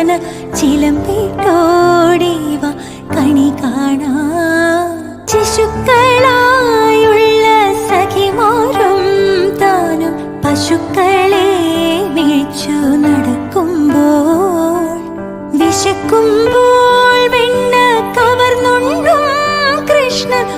കൃഷ്ണന ചിലമ്പിട്ടോടിവ കണി കാണാ. ശിശുക്കളായുള്ള സഖിമാരും താനും പശുക്കളെ മേച്ചു നടക്കുമ്പോൾ, വിശക്കുമ്പോൾ വെണ്ണ കവർന്നുണ്ടും കൃഷ്ണൻ